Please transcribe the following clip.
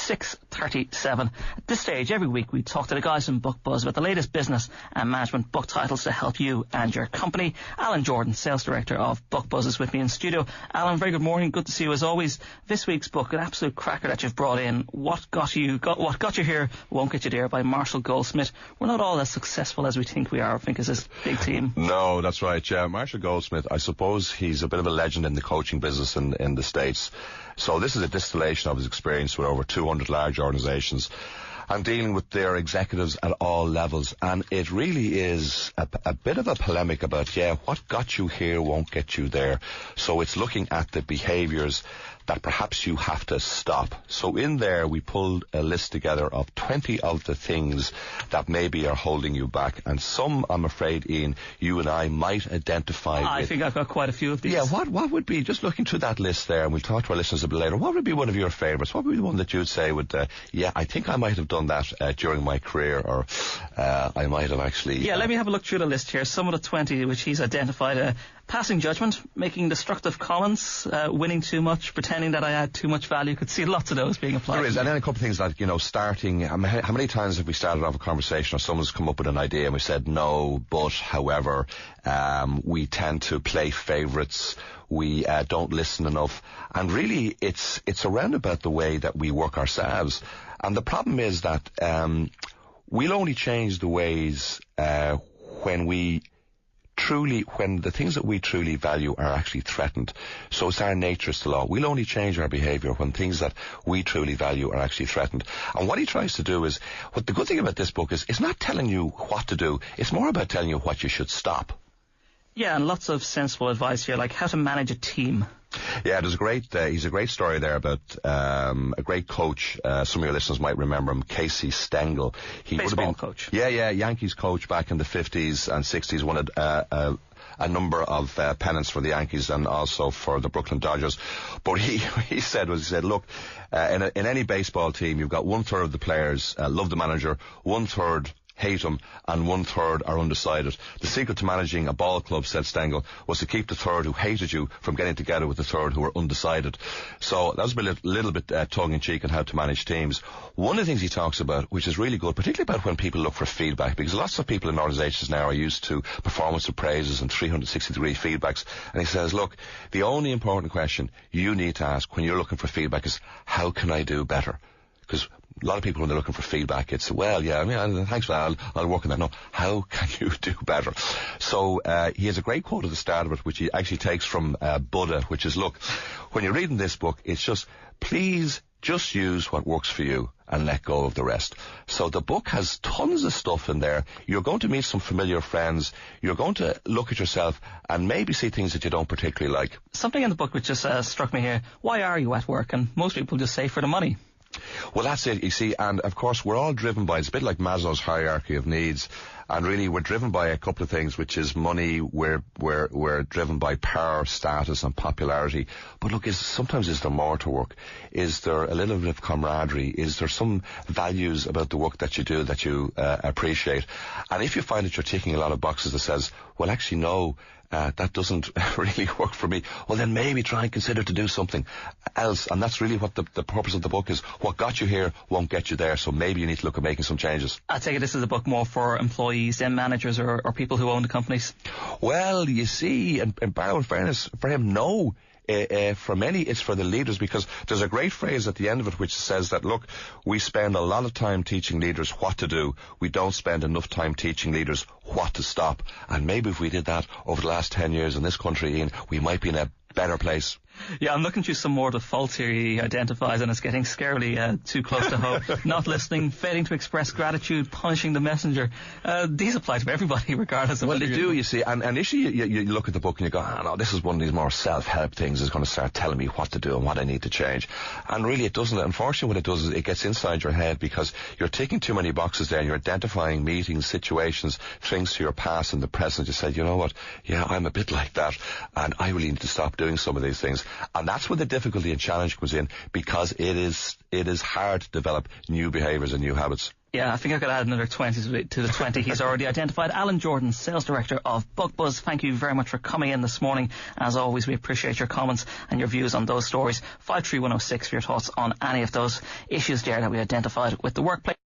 6:37. At this stage, every week we talk to the guys from Book Buzz about the latest business and management book titles to help you and your company. Alan Jordan, Sales Director of Book Buzz, is with me in studio. Alan, very good morning. Good to see you as always. This week's book, an absolute cracker that you've brought in. What got you here won't get you there, by Marshall Goldsmith. We're not all as successful as we think we are, I think, as this big team. No, that's right. Yeah, Marshall Goldsmith, I suppose he's a bit of a legend in the coaching business in the States. So this is a distillation of his experience with over 200 large organizations and dealing with their executives at all levels. And it really is a bit of a polemic about, what got you here won't get you there. So it's looking at the behaviors that perhaps you have to stop. So in there, we pulled a list together of 20 of the things that maybe are holding you back. And some, I'm afraid, Ian, you and I might identify with. I think I've got quite a few of these. Yeah, what would be, just looking through that list there, and we'll talk to our listeners a bit later, what would be one of your favourites? What would be the one that you'd say would, I think I might have done that during my career, or I might have actually... Yeah, let me have a look through the list here. Some of the 20 which he's identified. Passing judgment, making destructive comments, winning too much, pretending that I add too much value. Could see lots of those being applied. There is, and then a couple of things like, starting, how many times have we started off a conversation or someone's come up with an idea and we said no, but, however, we tend to play favourites, we don't listen enough, and really it's around about the way that we work ourselves. And the problem is that we'll only change the ways when the things that we truly value are actually threatened. So it's our nature, it's the law. We'll only change our behaviour when things that we truly value are actually threatened. And what he tries to do is, what the good thing about this book is, it's not telling you what to do, it's more about telling you what you should stop. Yeah, and lots of sensible advice here, like how to manage a team. Yeah, there's he's a great story there about a great coach. Some of your listeners might remember him, Casey Stengel. He would have been coach. Yeah, Yankees coach back in the 50s and 60s. Won a number of pennants for the Yankees and also for the Brooklyn Dodgers. But he said, look, in any baseball team, you've got 1/3 of the players love the manager, 1/3 hate him, and 1/3 are undecided. The secret to managing a ball club, said Stengel, was to keep the third who hated you from getting together with the third who were undecided. So that was a little bit tongue-in-cheek on how to manage teams. One of the things he talks about, which is really good, particularly about when people look for feedback, because lots of people in organizations now are used to performance appraisals and 360-degree feedbacks, and he says, look, the only important question you need to ask when you're looking for feedback is, how can I do better? Because a lot of people, when they're looking for feedback, it's, thanks for that, I'll work on that. No, how can you do better? So he has a great quote at the start of it, which he actually takes from Buddha, which is, look, when you're reading this book, it's just, please just use what works for you and let go of the rest. So the book has tons of stuff in there. You're going to meet some familiar friends. You're going to look at yourself and maybe see things that you don't particularly like. Something in the book which just struck me here. Why are you at work? And most people just say for the money. Well, that's it, you see, and of course we're all driven by, it's a bit like Maslow's hierarchy of needs, and really we're driven by a couple of things, which is money, we're driven by power, status and popularity. But look, sometimes is there more to work? Is there a little bit of camaraderie? Is there some values about the work that you do that you appreciate? And if you find that you're ticking a lot of boxes that says, well, actually no, that doesn't really work for me, well then maybe try and consider to do something else. And that's really what the purpose of the book is. What got you here won't get you there, so maybe you need to look at making some changes. I take it this is a book more for employees than managers or people who own the companies. Well, you see, in fairness, for him, no. For many, it's for the leaders, because there's a great phrase at the end of it which says that, look, we spend a lot of time teaching leaders what to do. We don't spend enough time teaching leaders what to stop. And maybe if we did that over the last 10 years in this country, Ian, we might be in a better place. Yeah, I'm looking through some more of the faults here he identifies, and it's getting scarily too close to home. Not listening, failing to express gratitude, punishing the messenger. These apply to everybody, regardless of... Well, they do, you see. And initially you look at the book and you go, no, this is one of these more self-help things that's going to start telling me what to do and what I need to change. And really it doesn't. Unfortunately, what it does is it gets inside your head, because you're ticking too many boxes there and you're identifying meetings, situations, things to your past and the present. You say, you know what, yeah, I'm a bit like that, and I really need to stop doing some of these things. And that's where the difficulty and challenge comes in, because it is hard to develop new behaviours and new habits. Yeah, I think I could add another 20 to the 20 he's already identified. Alan Jordan, Sales Director of BookBuzz, thank you very much for coming in this morning. As always, we appreciate your comments and your views on those stories. 53106 for your thoughts on any of those issues there that we identified with the workplace.